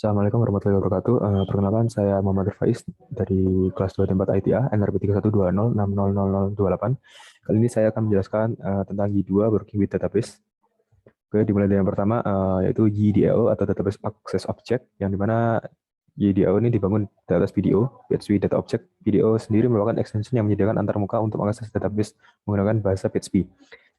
Assalamualaikum warahmatullahi wabarakatuh. Perkenalkan, saya Muhammad Faiz dari kelas 2 tempat ITA NRP 3120600028. Kali ini saya akan menjelaskan tentang Y2 Working with Database. Oke, dimulai dari yang pertama, yaitu YDAO atau Database Access Object, yang dimana YDAO ini dibangun di atas video, PHP Data Object. Video sendiri merupakan extension yang menyediakan antarmuka untuk mengakses database menggunakan bahasa PHP.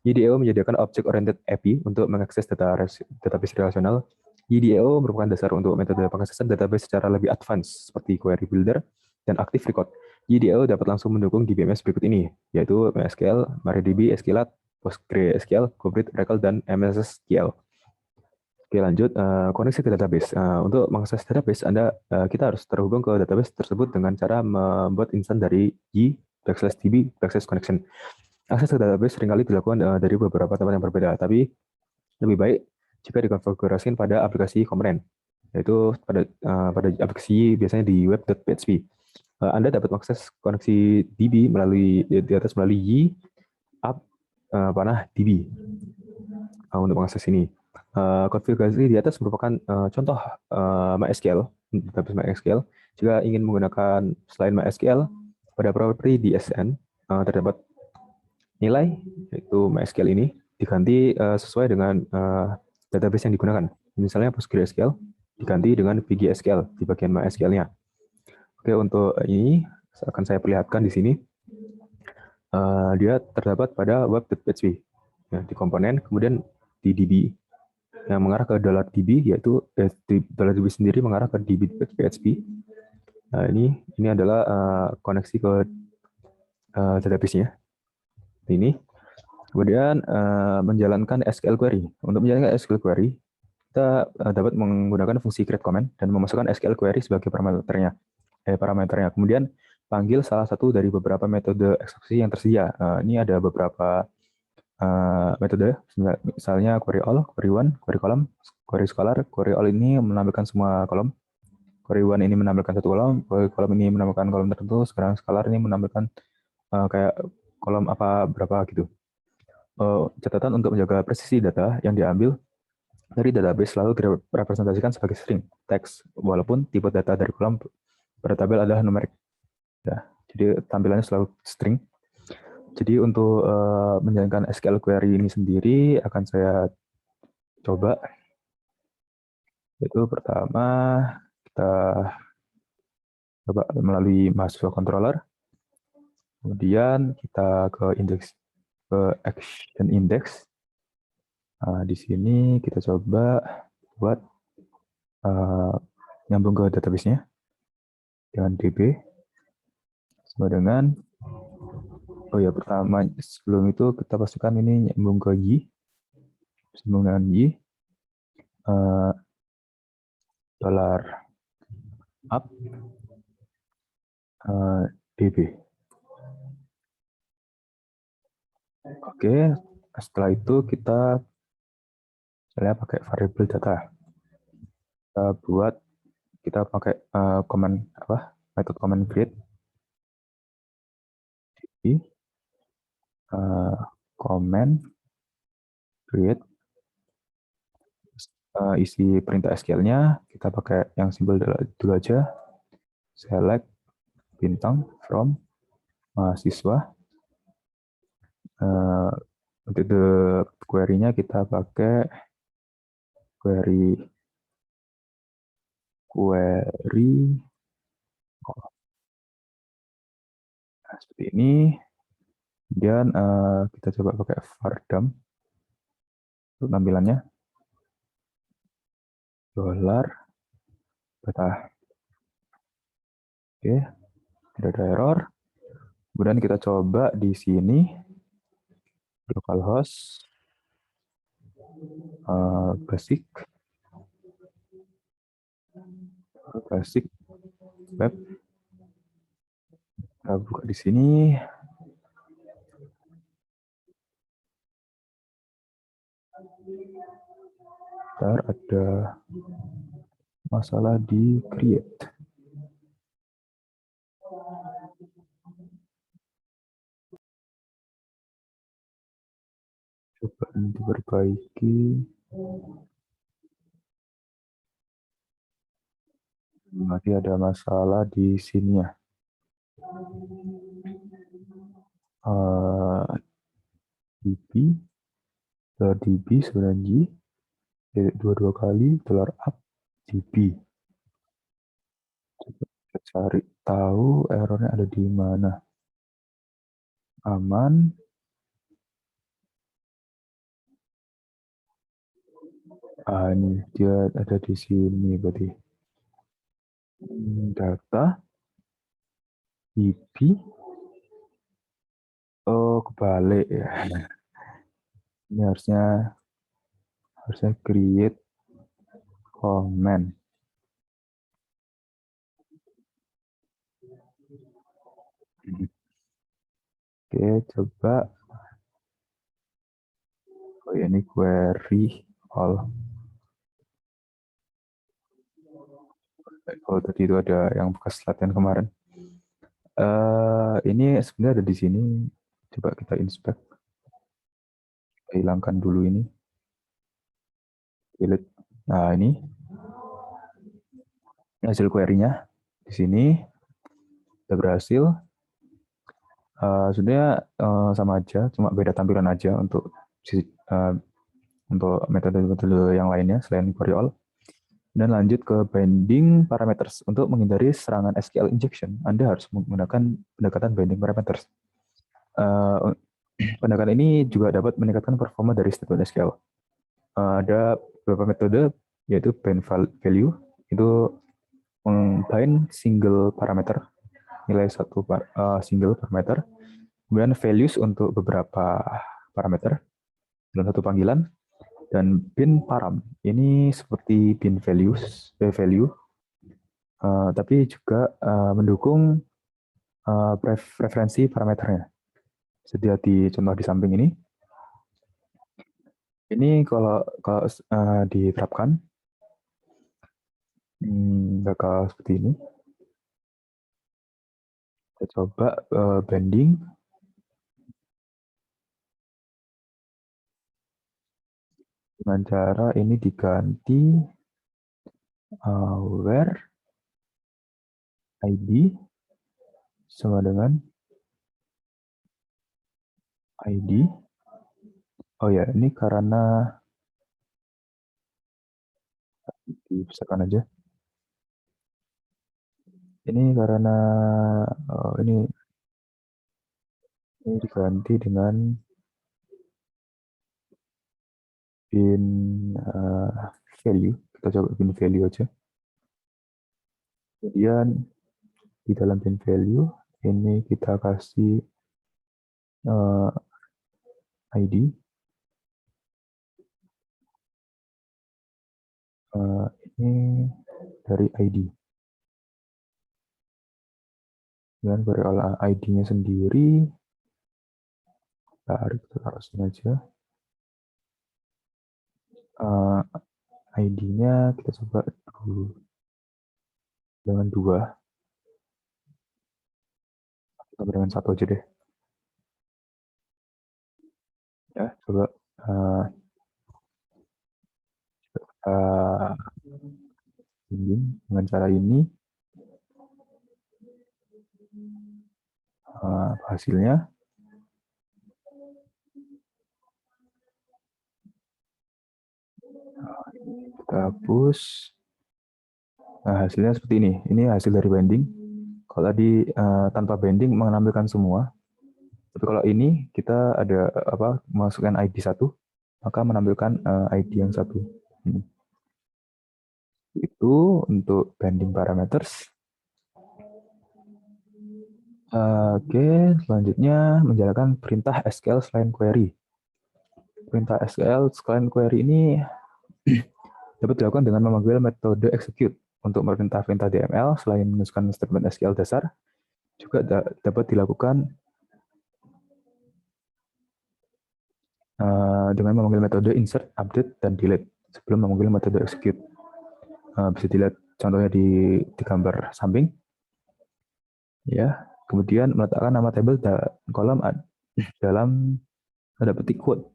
YDAO menyediakan Object-Oriented API untuk mengakses database relasional. YDAO merupakan dasar untuk metode pengaksesan database secara lebih advance, seperti Query Builder dan Active Record. YDAO dapat langsung mendukung DBMS berikut ini, yaitu MySQL, MariaDB, SQLite, PostgreSQL, Kubernetes, Oracle, dan MS SQL. Oke, lanjut. Koneksi ke database. Untuk mengakses database, kita harus terhubung ke database tersebut dengan cara membuat instance dari y/db/connection. Akses ke database seringkali dilakukan dari beberapa tempat yang berbeda, tapi lebih baik jika dikonfigurasikan pada aplikasi komponen, yaitu pada aplikasi biasanya di web.php. Anda dapat mengakses koneksi DB di atas melalui y up panah DB untuk mengakses ini. Konfigurasi di atas merupakan contoh MySQL, database MySQL. Jika ingin menggunakan selain MySQL, pada properti DSN terdapat nilai, yaitu MySQL ini diganti sesuai dengan database yang digunakan. Misalnya PostgreSQL diganti dengan PGSQL di bagian MySQL-nya. Oke, untuk ini akan saya perlihatkan di sini. Dia terdapat pada web.php ya, di komponen, kemudian di DB yang mengarah ke $DB, yaitu $DB sendiri mengarah ke DB.php. Nah, ini adalah koneksi ke database-nya. Ini. Kemudian menjalankan SQL query. Untuk menjalankan SQL query, kita dapat menggunakan fungsi create comment dan memasukkan SQL query sebagai parameternya. Kemudian panggil salah satu dari beberapa metode eksekusi yang tersedia. Ini ada beberapa metode, misalnya query all, query one, query column, query scholar. Query all ini menampilkan semua kolom. Query one ini menampilkan satu kolom, query column ini menampilkan kolom tertentu, sekarang scholar ini menampilkan kayak kolom apa berapa gitu. Catatan untuk menjaga presisi data yang diambil dari database selalu direpresentasikan sebagai string teks, walaupun tipe data dari kolom pada tabel adalah numerik. Ya, jadi tampilannya selalu string. Jadi untuk menjalankan SQL query ini sendiri akan saya coba. Itu pertama kita coba melalui mahasiswa controller. Kemudian kita ke action index. Nah, di sini kita coba buat nyambung ke database-nya dengan DB sama dengan pertama sebelum itu kita pastikan ini nyambung ke Y, sambung dengan Y, dollar up DB. Oke, setelah itu kita misalnya pakai variable data. Kita pakai metode command create di command create isi perintah SQL-nya kita pakai yang simpel dulu aja, select bintang from mahasiswa. Untuk query-nya kita pakai query nah, seperti ini. Kemudian kita coba pakai var_dump untuk tampilannya, dollar data. Oke, tidak ada error. Kemudian kita coba di sini localhost basic web. Kita buka di sini. Ntar ada masalah di create. Coba diperbaiki. Berarti ada masalah di sini ya. DB, $db 9G, dua kali, $up, DB. Coba kita cari tahu errornya ada di mana. Aman. Ini dia ada di sini berarti. Data, DB. Oh, kebalik ya. Ini harusnya create comment. Oke, coba. Oh, ini query all. Oh, tadi itu ada yang bekas latihan kemarin. Ini sebenarnya ada di sini. Coba kita inspect. Kita hilangkan dulu ini. Delete. Nah, ini hasil query-nya di sini udah berhasil. Sebenarnya sama aja, cuma beda tampilan aja untuk metode-metode yang lainnya selain query all. Dan lanjut ke binding parameters. Untuk menghindari serangan SQL injection, Anda harus menggunakan pendekatan binding parameters. Pendekatan ini juga dapat meningkatkan performa dari statement SQL. Ada beberapa metode, yaitu bind value, itu bind single parameter, nilai satu single parameter, kemudian values untuk beberapa parameter dalam satu panggilan, dan bin param. Ini seperti bin value, tapi juga mendukung preferensi parameternya. Sedia di contoh di samping ini. Ini kalau diterapkan bakal seperti ini. Kita coba banding. Dengan cara ini diganti where ID sama dengan ID. Oh ya, ini karena dibesarkan aja. Ini karena ini diganti dengan bin value. Kita coba bin value aja. Kemudian di dalam bin value ini kita kasih ID. Ini dari ID. Dan variabel ID-nya sendiri, tarik taruh sini aja. ID-nya kita coba dulu dengan 2. Kita dengan 1 aja deh. Ya, coba dengan cara ini. Hasilnya kita hapus. Nah, hasilnya seperti ini. Ini hasil dari binding. Kalau tadi tanpa binding menampilkan semua. Tapi kalau ini kita ada masukkan ID 1, maka menampilkan ID yang 1. Itu untuk binding parameters. Oke, selanjutnya menjalankan perintah SQL selain query. Perintah SQL selain query ini dapat dilakukan dengan memanggil metode execute. Untuk perintah-perintah DML selain menuliskan statement SQL dasar, juga dapat dilakukan dengan memanggil metode insert, update, dan delete sebelum memanggil metode execute. Bisa dilihat contohnya di gambar samping. Ya, kemudian meletakkan nama tabel dan kolom dalam tanda petik quote.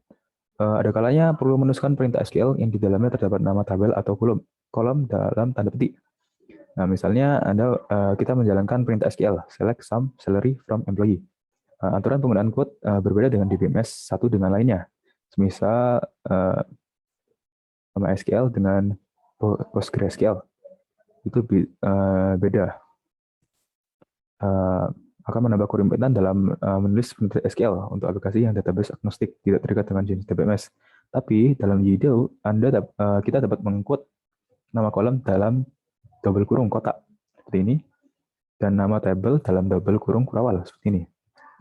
Ada kalanya perlu menuliskan perintah SQL yang di dalamnya terdapat nama tabel atau kolom dalam tanda petik. Nah, misalnya kita menjalankan perintah SQL, select sum salary from employee. Aturan penggunaan quote berbeda dengan DBMS satu dengan lainnya. Semisal MySQL dengan PostgreSQL itu beda. Akan menambah kerumitan dalam menulis perintah SQL untuk aplikasi yang database agnostik tidak terikat dengan jenis DBMS. Tapi dalam YDO, kita dapat mengquote nama kolom dalam double kurung kotak seperti ini dan nama table dalam double kurung kurawal seperti ini.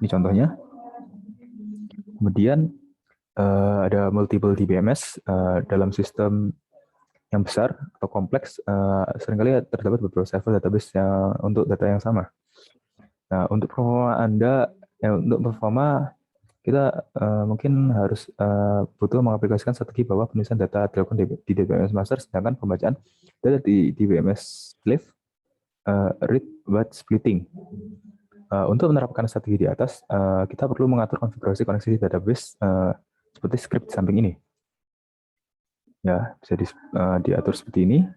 Ini contohnya. Kemudian ada multiple DBMS dalam sistem yang besar atau kompleks. Seringkali terdapat beberapa server database untuk data yang sama. Nah, untuk performa kita mungkin harus butuh mengaplikasikan strategi bahwa penulisan data dilakukan di DBMS master, sedangkan pembacaan data di DBMS slave read write splitting. Untuk menerapkan strategi di atas, kita perlu mengatur konfigurasi koneksi database seperti script di samping ini. Ya, bisa diatur seperti ini.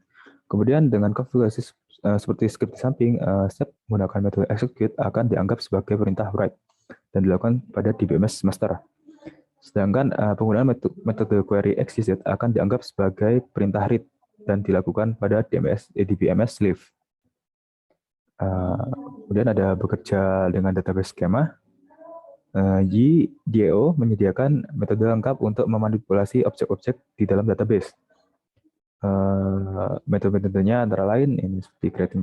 Kemudian dengan konfigurasi seperti script di samping, step menggunakan metode execute akan dianggap sebagai perintah write dan dilakukan pada DBMS master. Sedangkan penggunaan metode query execute akan dianggap sebagai perintah read dan dilakukan pada DBMS slave. Kemudian ada bekerja dengan database skema. YDO menyediakan metode lengkap untuk memanipulasi objek-objek di dalam database. Metode-metodenya antara lain ini seperti create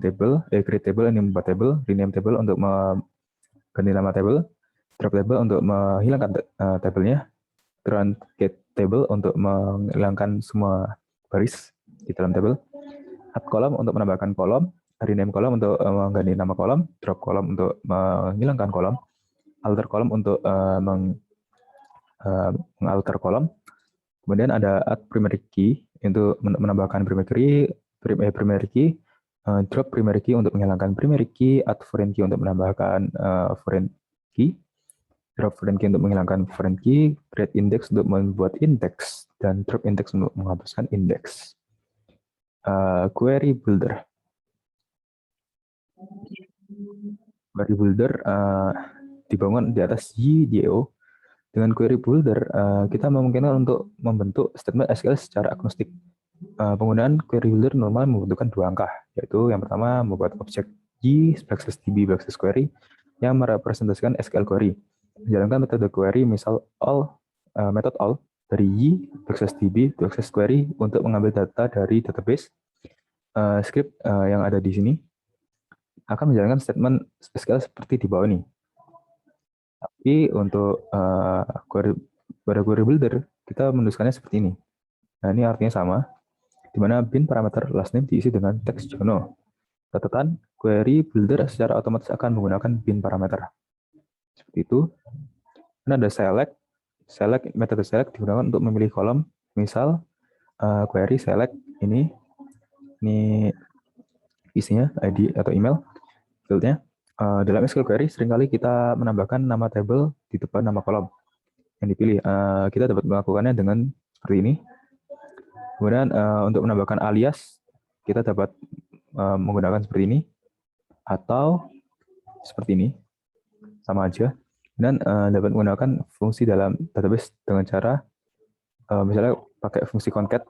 table, membuat table, rename table untuk mengganti nama table, drop table untuk menghilangkan tabelnya, truncate table untuk menghilangkan semua baris di dalam table, add column untuk menambahkan kolom, rename kolom untuk mengganti nama kolom, drop kolom untuk menghilangkan kolom, alter kolom untuk mengalter kolom. Kemudian ada add primary key untuk menambahkan primary key, drop primary key untuk menghilangkan primary key, add foreign key untuk menambahkan foreign key, drop foreign key untuk menghilangkan foreign key, create index untuk membuat index, dan drop index untuk menghapuskan index. Query builder. Query builder dibangun di atas YDO. Dengan query builder, kita memungkinkan untuk membentuk statement SQL secara agnostik. Penggunaan query builder normal membutuhkan dua langkah, yaitu yang pertama membuat objek y/db/query yang merepresentasikan SQL query. Menjalankan metode query misal method all dari y/db/query untuk mengambil data dari database. Script yang ada di sini akan menjalankan statement SQL seperti di bawah ini. Tapi untuk query builder, kita menuliskannya seperti ini. Nah, ini artinya sama, di mana bin parameter last name diisi dengan teks Jono. Catatan, query builder secara otomatis akan menggunakan bin parameter. Seperti itu. Dan ada metode select digunakan untuk memilih kolom. Misal, query select ini isinya ID atau email, fieldnya. Dalam SQL query, seringkali kita menambahkan nama table di depan nama kolom yang dipilih. Kita dapat melakukannya dengan seperti ini. Kemudian untuk menambahkan alias, kita dapat menggunakan seperti ini, atau seperti ini, sama aja. Dan dapat menggunakan fungsi dalam database dengan cara, misalnya pakai fungsi concat,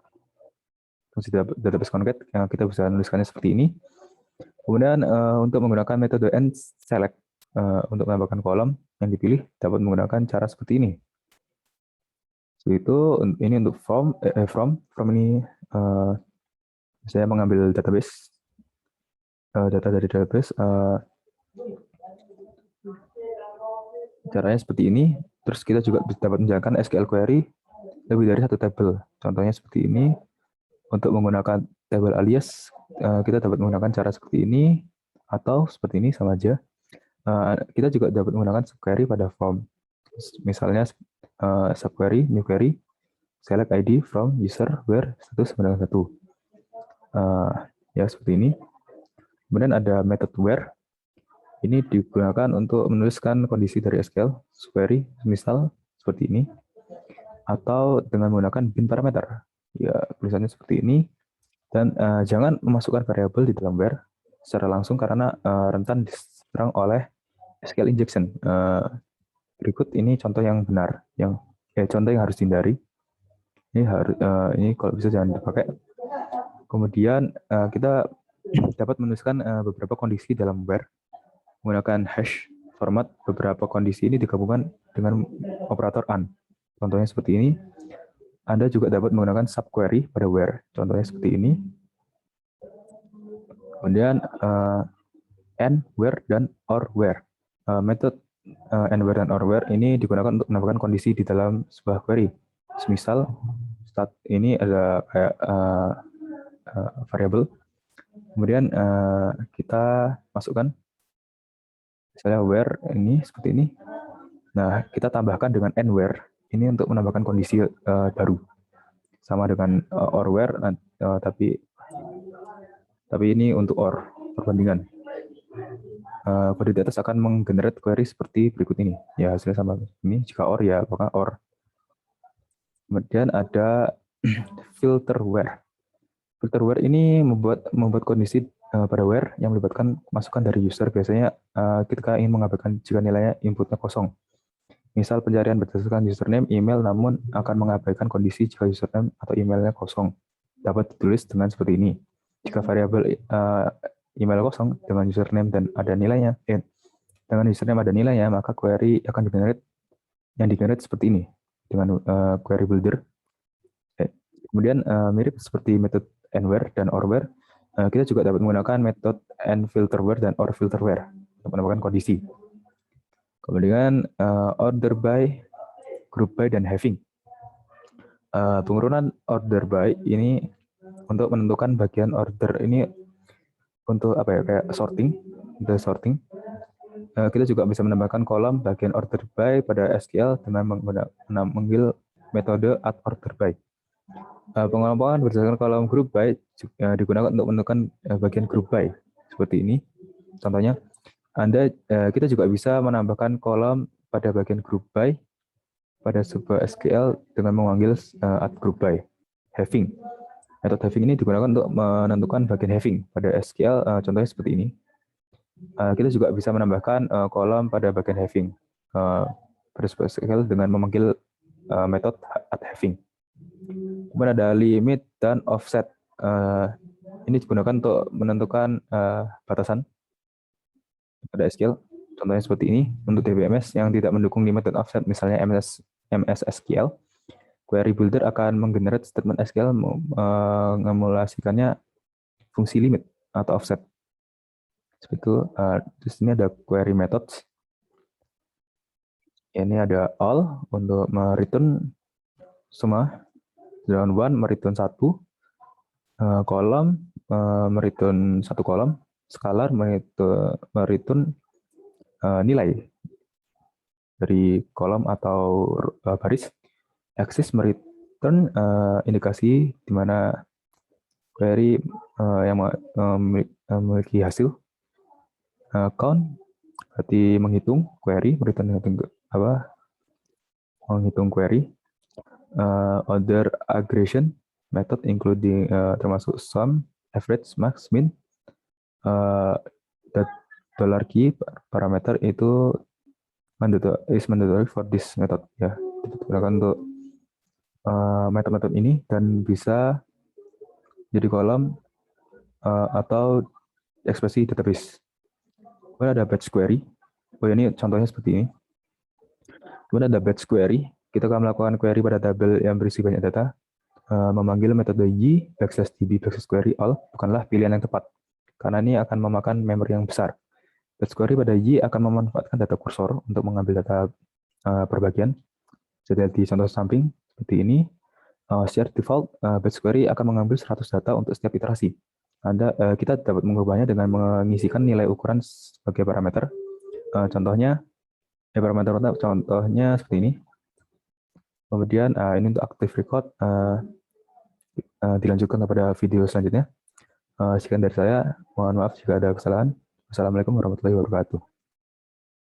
fungsi database concat, yang kita bisa menuliskannya seperti ini. Kemudian untuk menggunakan metode select untuk menambahkan kolom yang dipilih dapat menggunakan cara seperti ini. Seperti itu, ini untuk from ini saya mengambil database data dari database. Caranya seperti ini. Terus kita juga dapat menjalankan SQL query lebih dari satu table. Contohnya seperti ini. Untuk menggunakan table alias, kita dapat menggunakan cara seperti ini, atau seperti ini, sama aja. Kita juga dapat menggunakan subquery pada form. Misalnya subquery, new query, select ID from user where status sama dengan 1. Ya, seperti ini. Kemudian ada method where. Ini digunakan untuk menuliskan kondisi dari SQL query, misal seperti ini. Atau dengan menggunakan bin parameter. Ya, tulisannya seperti ini. Dan jangan memasukkan variabel di dalam where. secara langsung karena rentan diserang oleh SQL injection. Berikut ini contoh yang benar, contoh yang harus dihindari. Ini kalau bisa jangan dipakai. Kemudian kita dapat menuliskan beberapa kondisi dalam where menggunakan hash format. Beberapa kondisi ini digabungkan dengan operator AND. Contohnya seperti ini. Anda juga dapat menggunakan subquery pada where. Contohnya seperti ini. Kemudian and, where, dan or where. Metode and, where, dan or where ini digunakan untuk menambahkan kondisi di dalam sebuah query. Misal, start ini ada kayak variabel. Kemudian kita masukkan misalnya where ini seperti ini. Nah, kita tambahkan dengan and where ini untuk menambahkan kondisi baru. Sama dengan or where, tapi ini untuk or, perbandingan. Kode di atas akan menggenerate query seperti berikut ini. Ya, hasilnya sama ini. Jika or, ya apakah or. Kemudian ada filter where. Filter where ini membuat kondisi pada where yang melibatkan masukan dari user. Biasanya kita ingin mengabaikan jika nilainya inputnya kosong. Misal pencarian berdasarkan username, email, namun akan mengabaikan kondisi jika username atau emailnya kosong. Dapat ditulis dengan seperti ini. Jika variabel email kosong dengan username dan ada nilainya, dengan username ada nilainya, maka query akan digenerate seperti ini dengan query builder. Kemudian mirip seperti metode and where dan or where, kita juga dapat menggunakan metode and filter where dan or filter where untuk menambahkan kondisi. Kemudian order by, group by, dan having. Pengurunan order by ini untuk menentukan bagian order ini untuk apa ya, kayak sorting, the sorting. Kita juga bisa menambahkan kolom bagian order by pada SQL dengan memanggil metode add order by. Pengelompokan berdasarkan kolom group by digunakan untuk menentukan bagian group by seperti ini. Contohnya, kita juga bisa menambahkan kolom pada bagian group by pada sebuah SQL dengan memanggil add group by. Having. Metode having ini digunakan untuk menentukan bagian having pada SQL. Contohnya seperti ini. Kita juga bisa menambahkan kolom pada bagian having pada sebuah SQL dengan memanggil metode add having. Kemudian ada limit dan offset. Ini digunakan untuk menentukan batasan pada SQL. Contohnya seperti ini. Untuk DBMS yang tidak mendukung limit dan offset, misalnya MS SQL, query builder akan menggenerate statement SQL mengemulasikannya fungsi limit atau offset. Seperti itu. Di sini ada query methods. Ini ada all untuk mereturn semua. Round 1 mereturn 1, kolom mereturn 1 kolom, scalar mereturn nilai dari kolom atau baris, axis mereturn indikasi di mana query yang memiliki hasil, count berarti menghitung query, menghitung query. Order aggregation method including termasuk sum, average, max, min. $key parameter itu mandatory for this method, ya. Digunakan untuk metode-metode ini dan bisa jadi kolom atau ekspresi database. Kemudian ada batch query. Ini contohnya seperti ini. Kemudian ada batch query. Kita akan melakukan query pada tabel yang berisi banyak data. Memanggil metode y \db \query all bukanlah pilihan yang tepat, karena ini akan memakan memori yang besar. Batch query pada y akan memanfaatkan data kursor untuk mengambil data perbagian. Jadi di contoh samping seperti ini, share default batch query akan mengambil 100 data untuk setiap iterasi. Kita dapat mengubahnya dengan mengisikan nilai ukuran sebagai parameter. Contohnya seperti ini. Kemudian ini untuk active record, dilanjutkan kepada video selanjutnya. Sekian dari saya, mohon maaf jika ada kesalahan. Wassalamualaikum warahmatullahi wabarakatuh.